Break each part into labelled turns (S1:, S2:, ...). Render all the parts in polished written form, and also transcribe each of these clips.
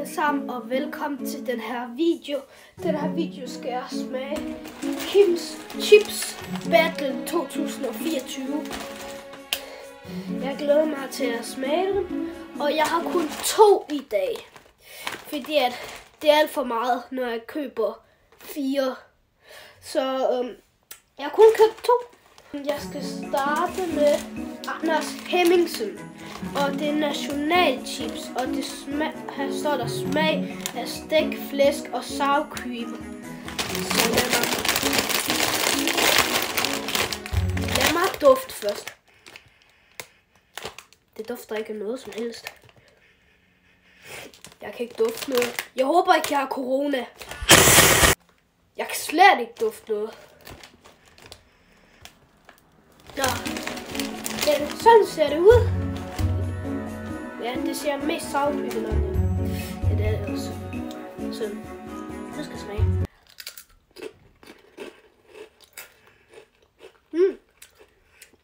S1: alle sammen, og velkommen til den her video. Den her video skal jeg smage Kims Chips Battle 2024. Jeg glæder mig til at smage dem, og jeg har kun 2 i dag. Fordi at det er alt for meget, når jeg køber 4. Så jeg har kun købt 2. Jeg skal starte med Anders Hemmingsen. Og det er nationalchips, og det her står der smag af stegt flæsk og sour cream. Så lad mig dufte først. Det dufter ikke af noget som helst. Jeg kan ikke dufte noget. Jeg håber ikke, jeg har corona. Jeg kan slet ikke dufte noget. Nå, sådan ser det ud. Ja, det ser mest sour cream end onion. Ja, det er det også. Så, nu skal jeg smage.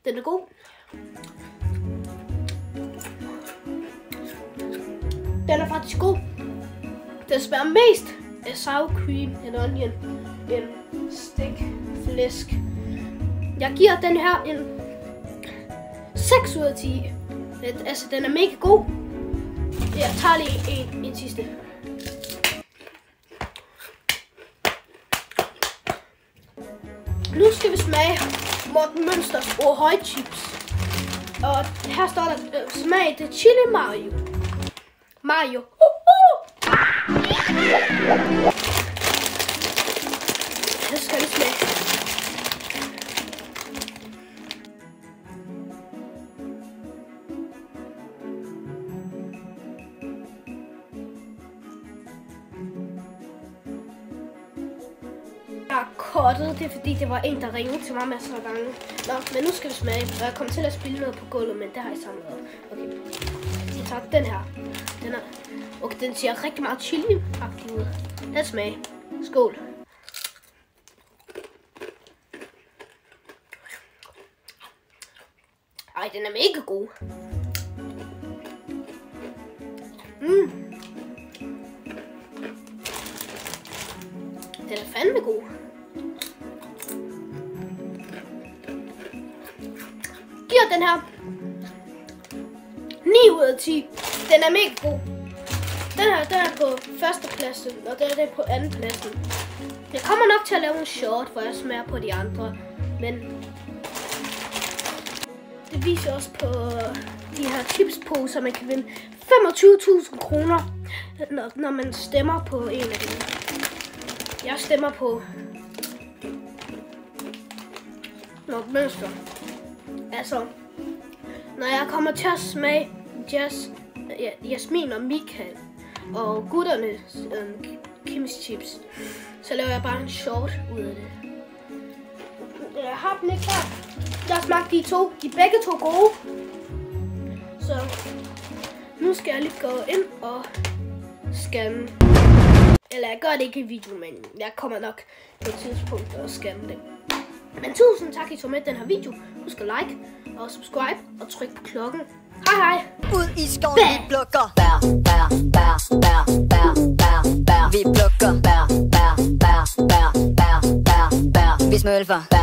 S1: Den er god. Den er faktisk god. Den smager mest af sour cream end onion end stegt flæsk. Jeg giver den her en 6 ud af 10. Altså, den er mega god. Jeg tager lige en sidste. Nu skal vi smage Morten Mønsters Ohøj chips. Og her står der smag det chili mayo. Mayo. Det skal vi smage. Jeg har kortet det, fordi det var en, der ringede til mig masser af gange. Nå, men nu skal vi smage. Og jeg kommer til at spille noget på gulvet, men det har jeg samlet op. Okay. Jeg tager den her. Den er. Okay, den ser rigtig meget chili-agtig ud. Lad os smage. Skål. Ej, den er mega god. Den er fandme god. Giver den her 9 ud af 10. Den er mega god. Den er på førstepladsen, og den er på andenpladsen. Jeg kommer nok til at lave en short, hvor jeg smager på de andre. Men det viser også på de her chipsposer, man kan vinde 25.000 kroner, når man stemmer på en af dem. Jeg stemmer på Morten Mønster. Altså, når jeg kommer til at smage Jasmin og Michael og gutternes Kims chips, så laver jeg bare en short ud af det. Jeg har dem ikke her. Jeg har smagt de 2. De er begge 2 gode. Så nu skal jeg lige gå ind og scanne. Eller jeg gør det ikke i videoen, men jeg kommer nok på et tidspunkt og scanne det. Men tusind tak, I så med den her video. Husk at like og subscribe og tryk på klokken. Hej hej!
S2: Ud i skoven vi plukker bær, bær, bær, bær, bær, bær, bær. Vi plukker bær, bær, bær, bær, bær, bær, bær. Vi smølfer bær.